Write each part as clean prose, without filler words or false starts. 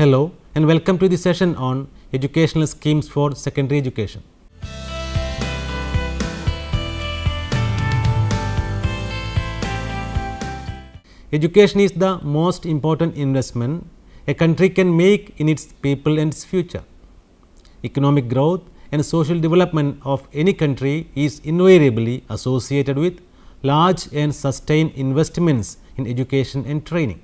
Hello and welcome to the session on educational schemes for secondary education. Education is the most important investment a country can make in its people and its future. Economic growth and social development of any country is invariably associated with large and sustained investments in education and training.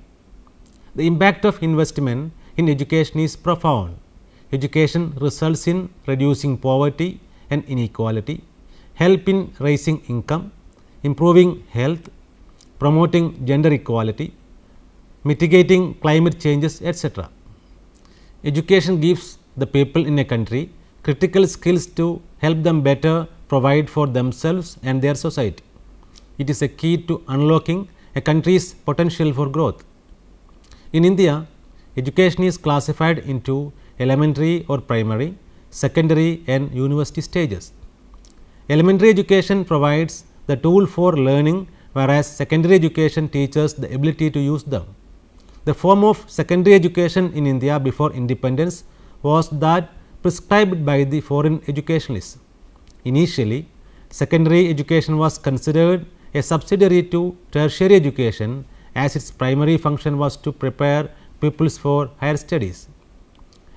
The impact of investment in education is profound. Education results in reducing poverty and inequality, help in raising income, improving health, promoting gender equality, mitigating climate changes, etc. Education gives the people in a country critical skills to help them better provide for themselves and their society. It is a key to unlocking a country's potential for growth. In India, education is classified into elementary or primary, secondary and university stages. Elementary education provides the tool for learning, whereas secondary education teaches the ability to use them. The form of secondary education in India before independence was that prescribed by the foreign educationalists. Initially, secondary education was considered a subsidiary to tertiary education, as its primary function was to prepare pupils for higher studies.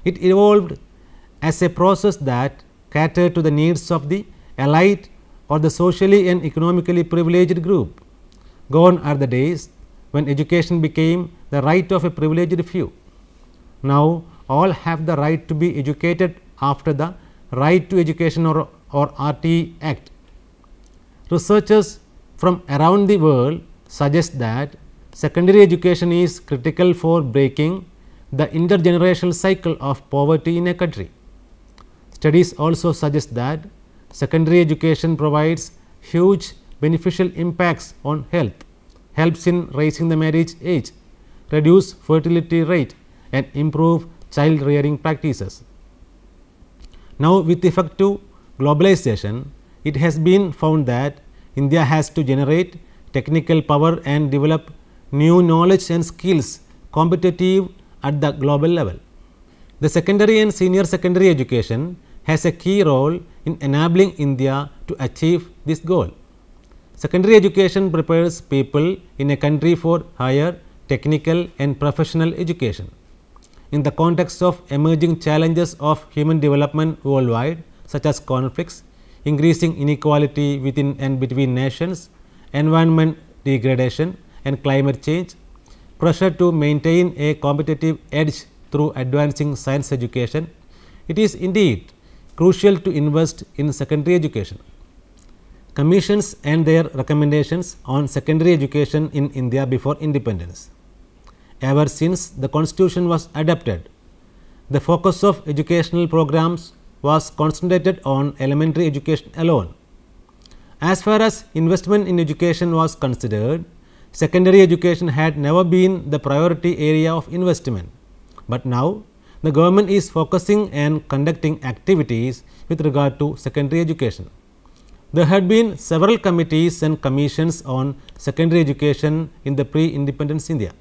It evolved as a process that catered to the needs of the elite or the socially and economically privileged group. Gone are the days when education became the right of a privileged few. Now, all have the right to be educated after the Right to Education or RT Act. Researchers from around the world suggest that secondary education is critical for breaking the intergenerational cycle of poverty in a country. Studies also suggest that secondary education provides huge beneficial impacts on health, helps in raising the marriage age, reduce fertility rate and improve child rearing practices. Now, with effect to globalization, it has been found that India has to generate technical power and develop new knowledge and skills competitive at the global level. The secondary and senior secondary education has a key role in enabling India to achieve this goal. Secondary education prepares people in a country for higher technical and professional education. In the context of emerging challenges of human development worldwide, such as conflicts, increasing inequality within and between nations, environment degradation and climate change, pressure to maintain a competitive edge through advancing science education, it is indeed crucial to invest in secondary education. Commissions and their recommendations on secondary education in India before independence. Ever since the Constitution was adopted, the focus of educational programs was concentrated on elementary education alone. As far as investment in education was considered, secondary education had never been the priority area of investment, but now the government is focusing and conducting activities with regard to secondary education. There had been several committees and commissions on secondary education in the pre-independence India.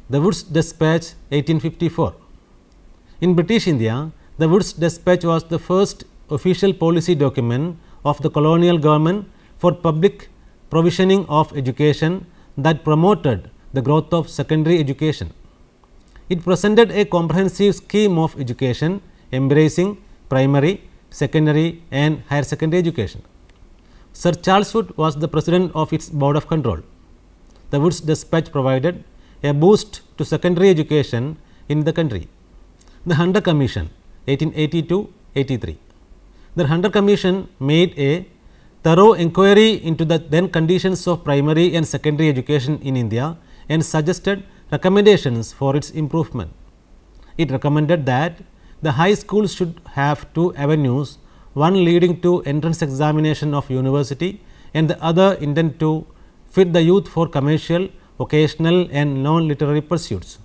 The Woods Despatch 1854. In British India, the Woods Despatch was the first official policy document of the colonial government for public provisioning of education that promoted the growth of secondary education. It presented a comprehensive scheme of education embracing primary, secondary and higher secondary education. Sir Charles Wood was the president of its board of control. The Woods Despatch provided a boost to secondary education in the country. The Hunter Commission 1880-83. The Hunter Commission made a thorough inquiry into the then conditions of primary and secondary education in India and suggested recommendations for its improvement. It recommended that the high schools should have two avenues, one leading to entrance examination of university and the other intended to fit the youth for commercial, vocational and non-literary pursuits.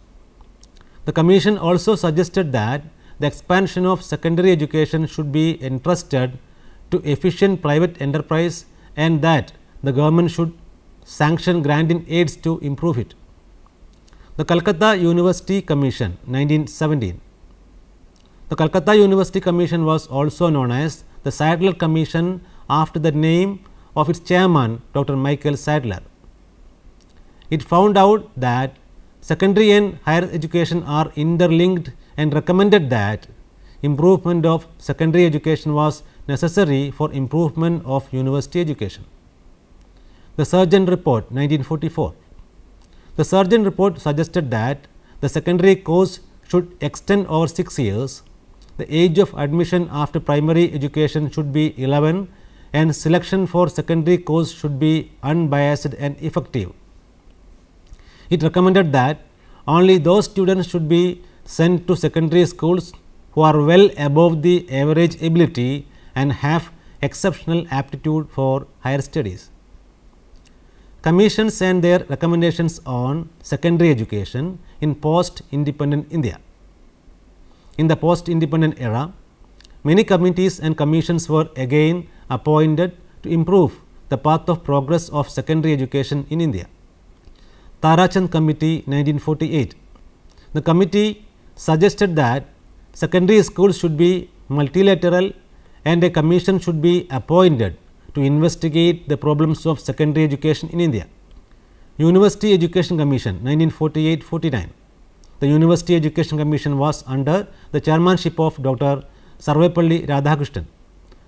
The Commission also suggested that the expansion of secondary education should be entrusted to efficient private enterprise and that the government should sanction granting aids to improve it. The Calcutta University Commission 1917. The Calcutta University Commission was also known as the Sadler Commission after the name of its chairman Dr. Michael Sadler. It found out that secondary and higher education are interlinked and recommended that improvement of secondary education was necessary for improvement of university education. The Surgeon Report 1944. The Surgeon Report suggested that the secondary course should extend over 6 years, the age of admission after primary education should be 11 and selection for secondary course should be unbiased and effective. It recommended that only those students should be sent to secondary schools who are well above the average ability and have exceptional aptitude for higher studies. Commissions and their recommendations on secondary education in post-independent India. In the post-independent era, many committees and commissions were again appointed to improve the path of progress of secondary education in India. Tarachand Committee 1948. The committee suggested that secondary schools should be multilateral and a commission should be appointed to investigate the problems of secondary education in India. University Education Commission 1948-49. The University Education Commission was under the chairmanship of Dr. Sarvepalli Radhakrishnan.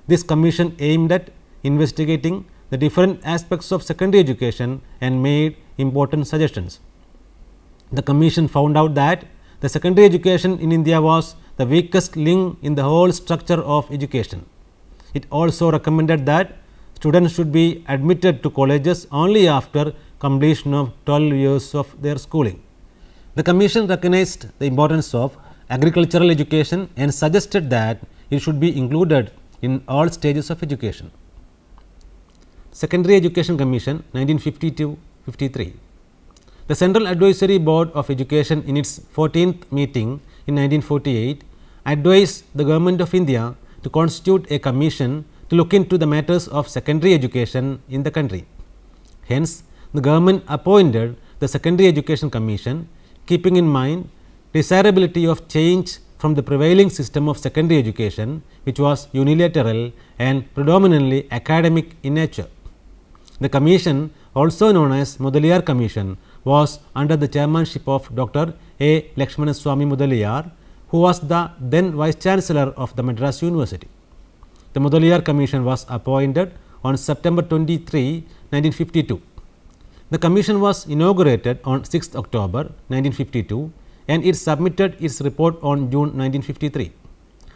This commission aimed at investigating the different aspects of secondary education and made important suggestions. The commission found out that the secondary education in India was the weakest link in the whole structure of education. It also recommended that students should be admitted to colleges only after completion of 12 years of their schooling. The commission recognized the importance of agricultural education and suggested that it should be included in all stages of education. Secondary Education Commission 1952-53. The Central Advisory Board of Education in its 14th meeting in 1948 advised the Government of India to constitute a commission to look into the matters of secondary education in the country. Hence, the government appointed the Secondary Education Commission, keeping in mind desirability of change from the prevailing system of secondary education, which was unilateral and predominantly academic in nature. The commission, also known as Mudaliar Commission, was under the chairmanship of Dr. A. Lakshmanaswamy Mudaliar, who was the then Vice Chancellor of the Madras University. The Mudaliar Commission was appointed on September 23, 1952. The commission was inaugurated on 6th October 1952 and it submitted its report on June 1953.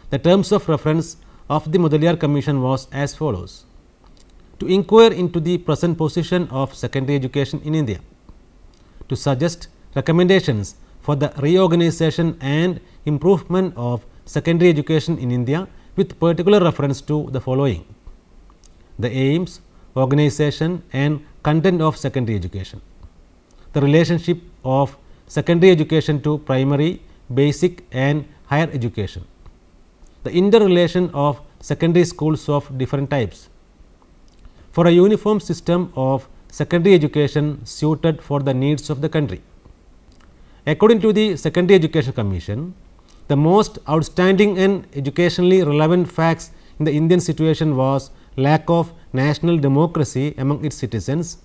The terms of reference of the Mudaliar Commission was as follows: to inquire into the present position of secondary education in India, to suggest recommendations for the reorganization and improvement of secondary education in India with particular reference to the following: the aims, organization and content of secondary education, the relationship of secondary education to primary, basic and higher education, the interrelation of secondary schools of different types, for a uniform system of secondary education suited for the needs of the country. According to the Secondary Education Commission, the most outstanding and educationally relevant facts in the Indian situation was lack of national democracy among its citizens,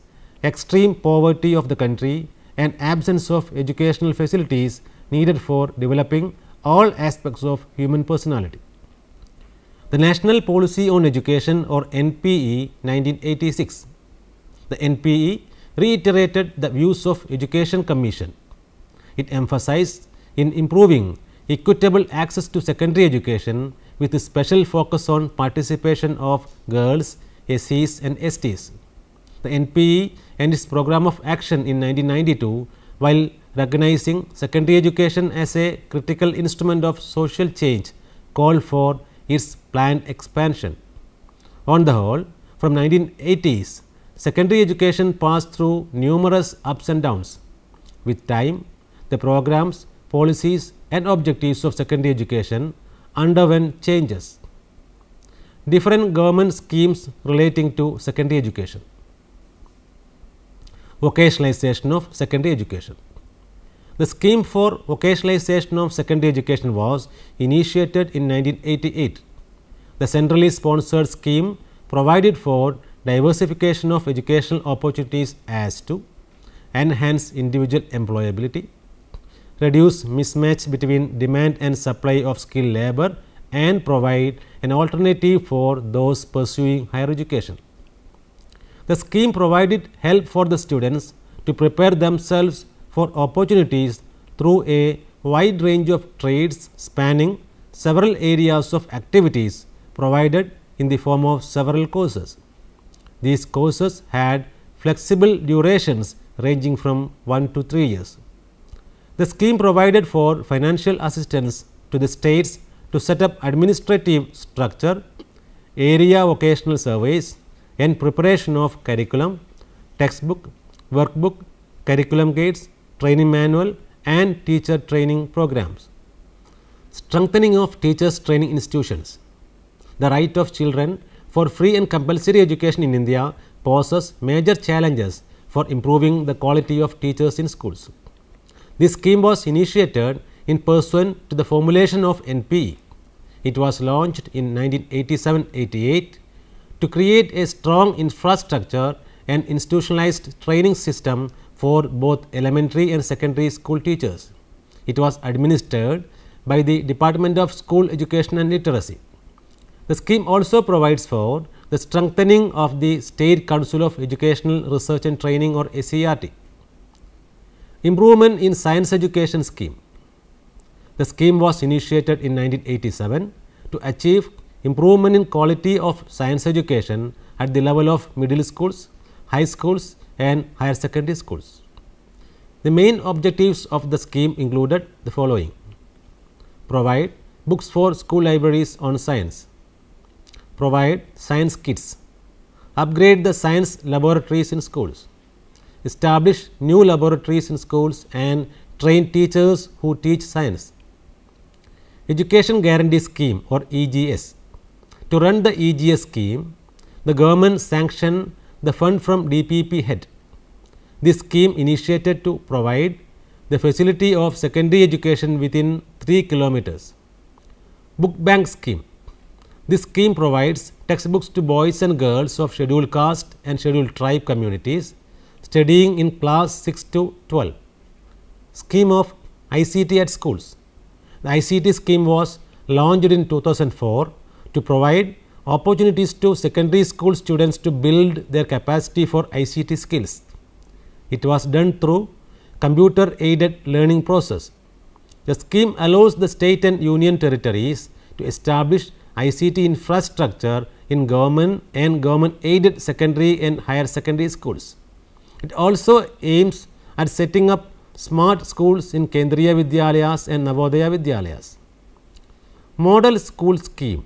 extreme poverty of the country and absence of educational facilities needed for developing all aspects of human personality. The National Policy on Education, or NPE 1986. The NPE reiterated the views of Education Commission. It emphasized in improving equitable access to secondary education with a special focus on participation of girls, SCs and STs. The NPE and its program of action in 1992, while recognizing secondary education as a critical instrument of social change, called for its planned expansion. On the whole, from 1980s, secondary education passed through numerous ups and downs. With time, the programs, policies and objectives of secondary education underwent changes. Different government schemes relating to secondary education. Vocationalization of secondary education. The scheme for vocationalization of secondary education was initiated in 1988. The centrally sponsored scheme provided for diversification of educational opportunities as to enhance individual employability, reduce mismatch between demand and supply of skilled labor, and provide an alternative for those pursuing higher education. The scheme provided help for the students to prepare themselves for opportunities through a wide range of trades spanning several areas of activities provided in the form of several courses. These courses had flexible durations ranging from 1 to 3 years. The scheme provided for financial assistance to the states to set up administrative structure, area vocational surveys, and preparation of curriculum, textbook, workbook, curriculum guides, training manual, and teacher training programs. Strengthening of teachers training institutions. The right of children for free and compulsory education in India poses major challenges for improving the quality of teachers in schools. This scheme was initiated in pursuant to the formulation of NPE. It was launched in 1987-88 to create a strong infrastructure and institutionalized training system for both elementary and secondary school teachers. It was administered by the Department of School Education and Literacy. The scheme also provides for the strengthening of the State Council of Educational Research and Training, or SCERT. Improvement in Science Education Scheme. The scheme was initiated in 1987 to achieve improvement in quality of science education at the level of middle schools, high schools, and higher secondary schools. The main objectives of the scheme included the following: provide books for school libraries on science, provide science kits, upgrade the science laboratories in schools, establish new laboratories in schools and train teachers who teach science. Education Guarantee Scheme, or EGS. To run the EGS scheme, the government sanctioned the fund from DPP head. This scheme initiated to provide the facility of secondary education within 3 kilometers. Book Bank Scheme. This scheme provides textbooks to boys and girls of scheduled caste and scheduled tribe communities studying in class 6 to 12. Scheme of ICT at schools. The ICT scheme was launched in 2004 to provide opportunities to secondary school students to build their capacity for ICT skills. It was done through computer aided learning process. The scheme allows the state and union territories to establish ICT infrastructure in government and government aided secondary and higher secondary schools. It also aims at setting up smart schools in Kendriya Vidyalayas and Navodaya Vidyalayas. Model School Scheme.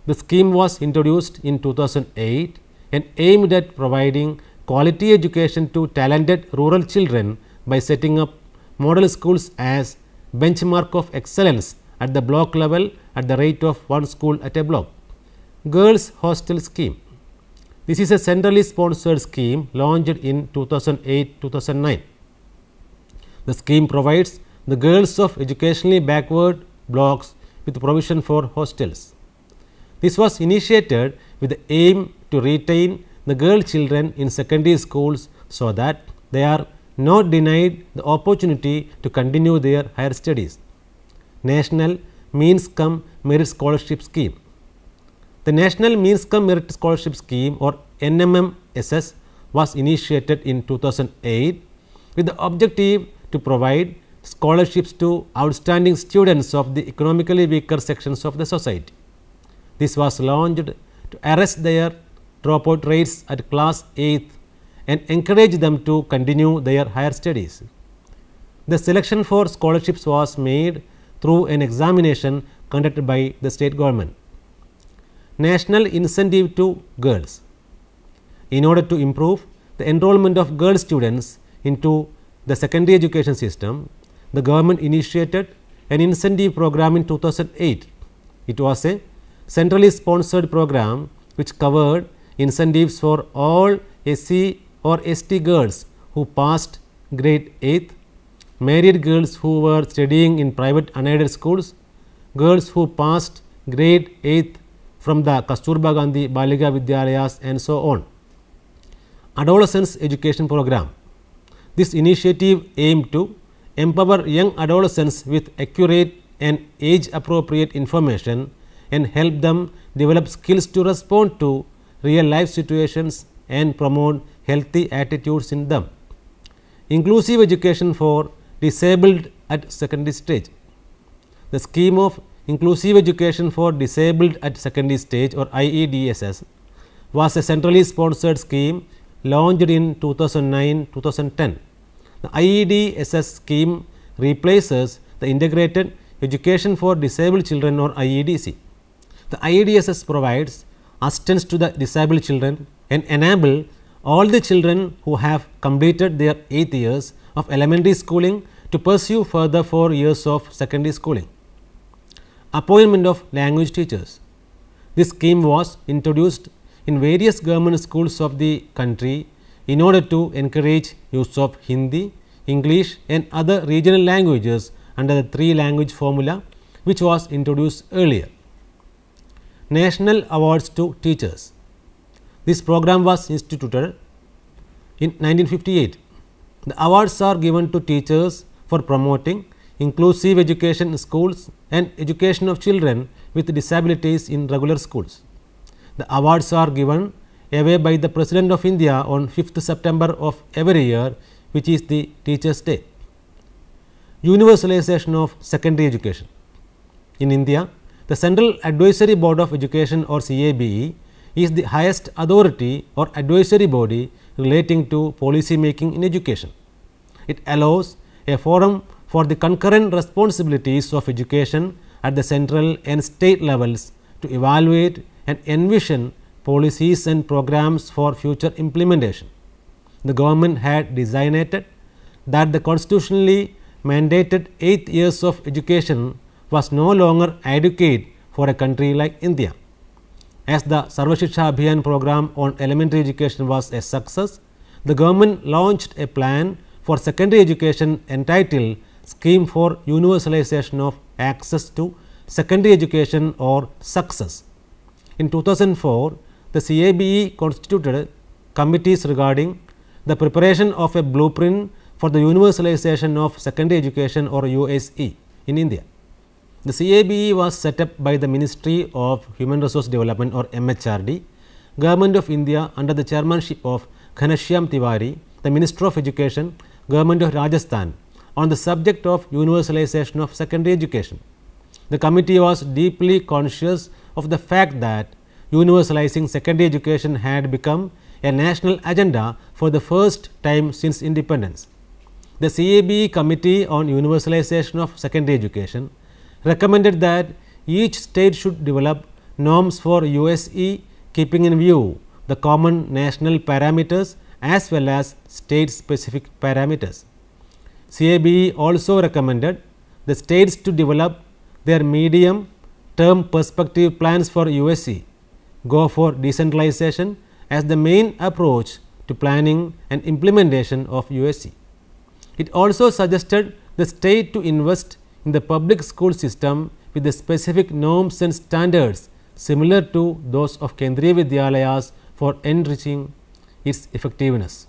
The scheme was introduced in 2008 and aimed at providing quality education to talented rural children by setting up model schools as benchmark of excellence at the block level at the rate of 1 school at a block. Girls Hostel Scheme. This is a centrally sponsored scheme launched in 2008-2009. The scheme provides the girls of educationally backward blocks with provision for hostels. This was initiated with the aim to retain the girl children in secondary schools so that they are not denied the opportunity to continue their higher studies. National Means Cum Merit Scholarship Scheme. The National Means Cum Merit Scholarship Scheme, or NMMSS, was initiated in 2008 with the objective to provide scholarships to outstanding students of the economically weaker sections of the society. This was launched to arrest their dropout rates at class 8th and encourage them to continue their higher studies. The selection for scholarships was made through an examination conducted by the state government. National Incentive to Girls. In order to improve the enrollment of girl students into the secondary education system, the government initiated an incentive program in 2008. It was a centrally sponsored program which covered incentives for all SC or ST girls who passed grade 8th, married girls who were studying in private unaided schools, girls who passed grade 8th from the Kasturba Gandhi Balika Vidyalayas and so on. Adolescence Education Program. This initiative aimed to empower young adolescents with accurate and age appropriate information and help them develop skills to respond to real life situations and promote healthy attitudes in them. Inclusive education for disabled at secondary stage. The scheme of inclusive education for disabled at secondary stage or IEDSS was a centrally sponsored scheme launched in 2009-2010. The IEDSS scheme replaces the Integrated Education for Disabled Children or IEDC. The IEDSS provides assistance to the disabled children and enable all the children who have completed their 8 years of elementary schooling to pursue further 4 years of secondary schooling. Appointment of language teachers. This scheme was introduced in various government schools of the country in order to encourage use of Hindi, English and other regional languages under the 3-language formula which was introduced earlier. National Awards to Teachers. This program was instituted in 1958. The awards are given to teachers for promoting inclusive education in schools and education of children with disabilities in regular schools. The awards are given away by the President of India on 5th September of every year, which is the Teachers' Day. Universalization of secondary education. In India, the Central Advisory Board of Education or CABE is the highest authority or advisory body relating to policy making in education. It allows a forum for the concurrent responsibilities of education at the central and state levels to evaluate and envision policies and programs for future implementation. The government had designated that the constitutionally mandated 8 years of education was no longer adequate for a country like India. As the Sarva Shiksha Abhiyan program on elementary education was a success, the government launched a plan for secondary education entitled Scheme for Universalization of Access to Secondary Education or SUCCESS. In 2004, the CABE constituted committees regarding the preparation of a blueprint for the universalization of secondary education or USE in India. The CABE was set up by the Ministry of Human Resource Development or MHRD, Government of India under the chairmanship of Ghanshyam Tiwari, the Minister of Education, Government of Rajasthan on the subject of universalization of secondary education. The committee was deeply conscious of the fact that universalizing secondary education had become a national agenda for the first time since independence. The CABE Committee on Universalization of Secondary Education recommended that each state should develop norms for USE keeping in view the common national parameters as well as state specific parameters. CABE also recommended the states to develop their medium term perspective plans for USE, go for decentralization as the main approach to planning and implementation of USE. It also suggested the state to invest in the public school system with the specific norms and standards similar to those of Kendriya Vidyalayas for enriching its effectiveness.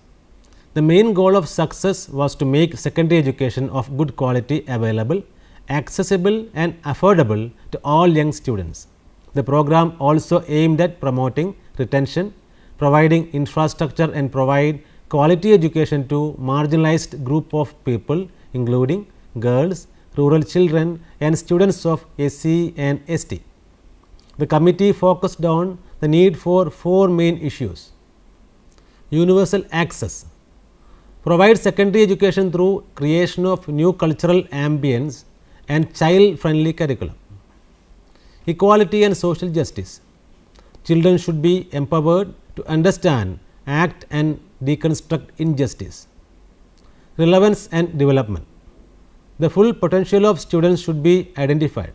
The main goal of success was to make secondary education of good quality available, accessible and affordable to all young students. The program also aimed at promoting retention, providing infrastructure and provide quality education to marginalized group of people including girls, rural children and students of SC and ST. The committee focused on the need for 4 main issues. Universal access, provide secondary education through creation of new cultural ambience and child friendly curriculum. Equality and social justice, children should be empowered to understand, act and deconstruct injustice. Relevance and development, the full potential of students should be identified.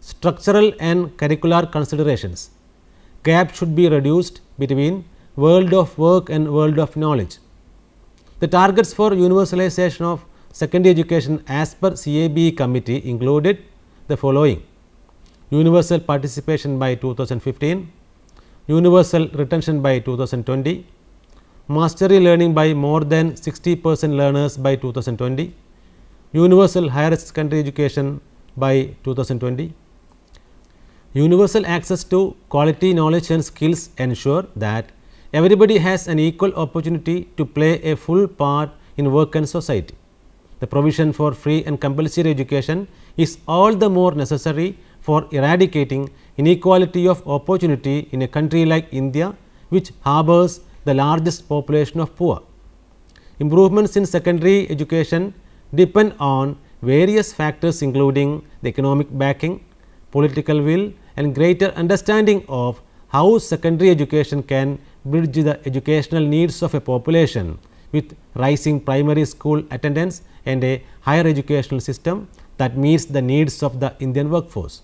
Structural and curricular considerations, gap should be reduced between world of work and world of knowledge. The targets for universalization of secondary education as per CABE committee included the following: universal participation by 2015, universal retention by 2020, mastery learning by more than 60% learners by 2020, universal higher secondary education by 2020. Universal access to quality knowledge and skills ensure that everybody has an equal opportunity to play a full part in work and society. The provision for free and compulsory education is all the more necessary for eradicating inequality of opportunity in a country like India, which harbors the largest population of poor. Improvements in secondary education depend on various factors including the economic backing, political will and greater understanding of how secondary education can bridge the educational needs of a population with rising primary school attendance and a higher educational system that meets the needs of the Indian workforce.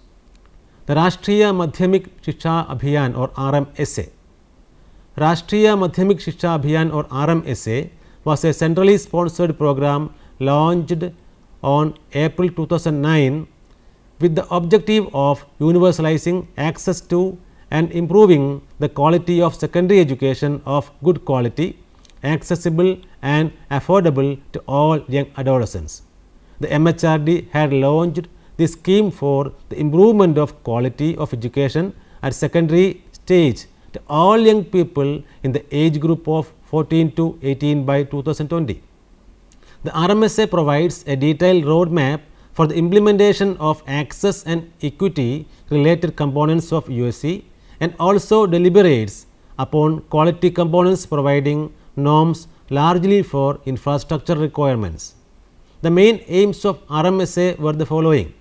The Rashtriya Madhyamik Shiksha Abhiyan or RMSA. Rashtriya Madhyamik Shiksha Abhiyan or RMSA was a centrally sponsored program launched on April 2009 with the objective of universalizing access to and improving the quality of secondary education of good quality, accessible and affordable to all young adolescents. The MHRD had launched this scheme for the improvement of quality of education at secondary stage to all young people in the age group of 14 to 18 by 2020. The RMSA provides a detailed roadmap for the implementation of access and equity related components of USC and also deliberates upon quality components, providing norms largely for infrastructure requirements. The main aims of RMSA were the following: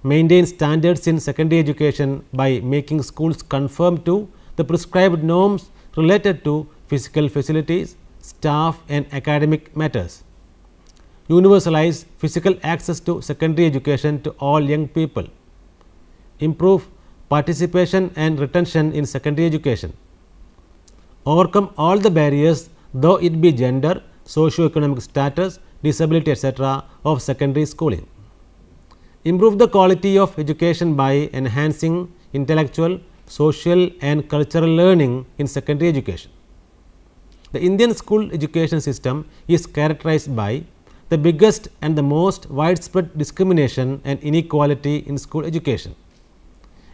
maintain standards in secondary education by making schools conform to the prescribed norms related to physical facilities, staff and academic matters. Universalize physical access to secondary education to all young people. Improve participation and retention in secondary education. Overcome all the barriers, though it be gender, socio-economic status, disability etc. of secondary schooling. Improve the quality of education by enhancing intellectual, social and cultural learning in secondary education. The Indian school education system is characterized by the biggest and the most widespread discrimination and inequality in school education.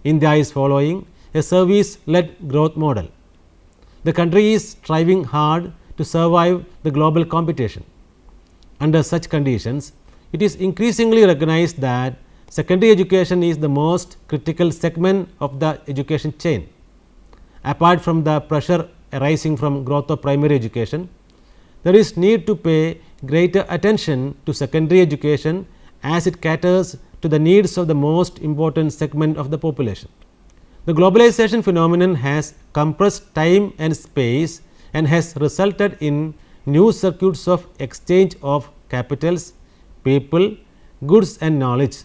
India is following a service-led growth model. The country is striving hard to survive the global competition. Under such conditions, it is increasingly recognized that secondary education is the most critical segment of the education chain. Apart from the pressure arising from growth of primary education, there is need to pay greater attention to secondary education as it caters to the needs of the most important segment of the population. The globalization phenomenon has compressed time and space and has resulted in new circuits of exchange of capitals, people, goods and knowledge.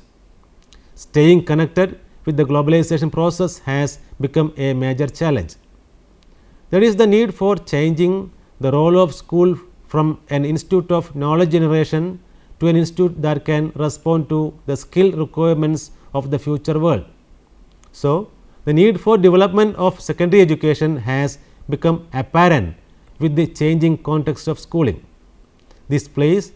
Staying connected with the globalization process has become a major challenge. There is the need for changing the role of school from an institute of knowledge generation to an institute that can respond to the skill requirements of the future world. So, the need for development of secondary education has become apparent with the changing context of schooling. This plays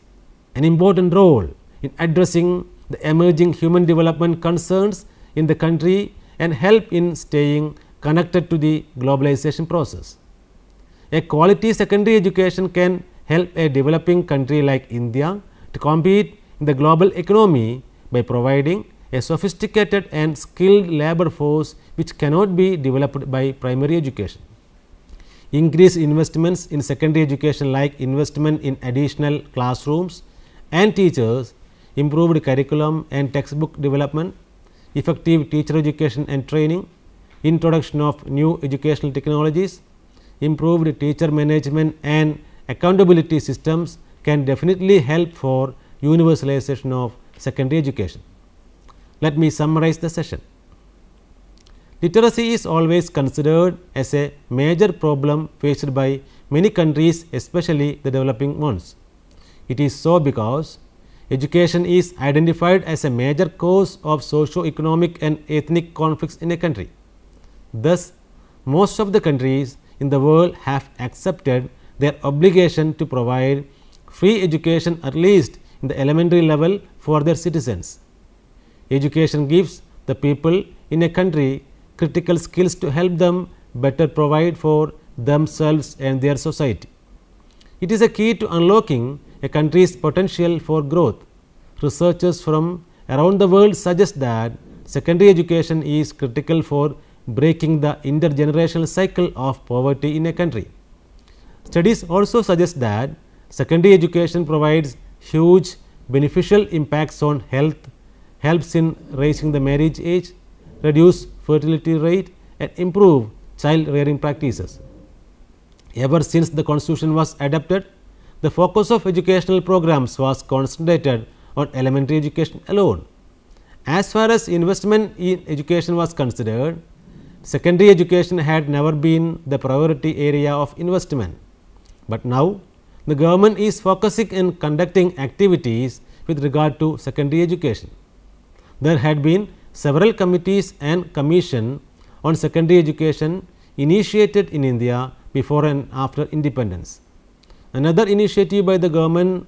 an important role in addressing the emerging human development concerns in the country and help in staying connected to the globalization process. A quality secondary education can help a developing country like India to compete in the global economy by providing a sophisticated and skilled labor force which cannot be developed by primary education. Increased investments in secondary education like investment in additional classrooms and teachers, improved curriculum and textbook development, effective teacher education and training, introduction of new educational technologies, improved teacher management and accountability systems can definitely help for universalization of secondary education. Let me summarize the session. Literacy is always considered as a major problem faced by many countries, especially the developing ones. It is so because education is identified as a major cause of socio-economic and ethnic conflicts in a country. Thus, most of the countries in the world have accepted their obligation to provide free education at least in the elementary level for their citizens. Education gives the people in a country critical skills to help them better provide for themselves and their society. It is a key to unlocking a country's potential for growth. Researchers from around the world suggest that secondary education is critical for breaking the intergenerational cycle of poverty in a country. Studies also suggest that secondary education provides huge beneficial impacts on health, helps in raising the marriage age, reduce fertility rate and improve child rearing practices. Ever since the constitution was adopted, the focus of educational programs was concentrated on elementary education alone. As far as investment in education was considered, secondary education had never been the priority area of investment, but now the government is focusing in conducting activities with regard to secondary education. There had been several committees and commission on secondary education initiated in India before and after independence. Another initiative by the government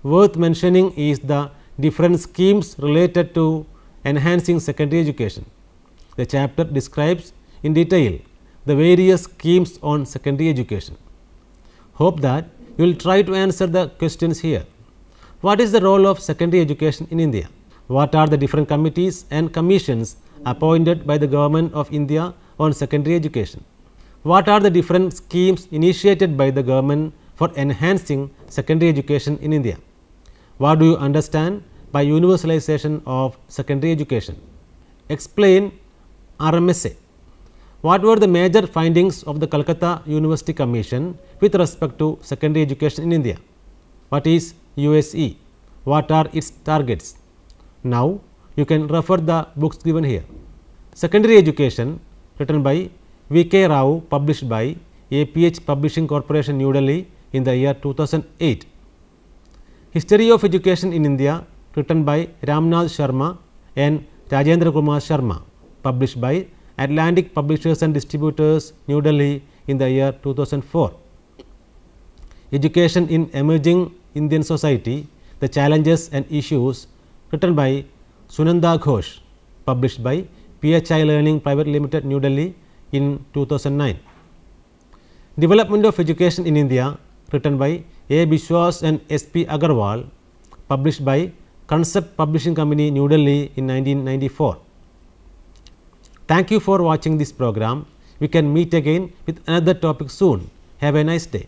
worth mentioning is the different schemes related to enhancing secondary education. The chapter describes in detail the various schemes on secondary education. Hope that you will try to answer the questions here. What is the role of secondary education in India? What are the different committees and commissions appointed by the government of India on secondary education? What are the different schemes initiated by the government for enhancing secondary education in India? What do you understand by universalization of secondary education? Explain RMSA. What were the major findings of the Calcutta University Commission with respect to secondary education in India? What is USE? What are its targets? Now, you can refer the books given here. Secondary Education, written by V.K. Rao, published by APH Publishing Corporation, New Delhi in the year 2008. History of Education in India, written by Ramnath Sharma and Rajendra Kumar Sharma, published by Atlantic Publishers and Distributors, New Delhi in the year 2004. Education in Emerging Indian Society, the Challenges and Issues, written by Sunanda Ghosh, published by PHI Learning Private Limited, New Delhi in 2009. Development of Education in India, written by A. Biswas and S. P. Agarwal, published by Concept Publishing Company, New Delhi in 1994. Thank you for watching this program. We can meet again with another topic soon. Have a nice day.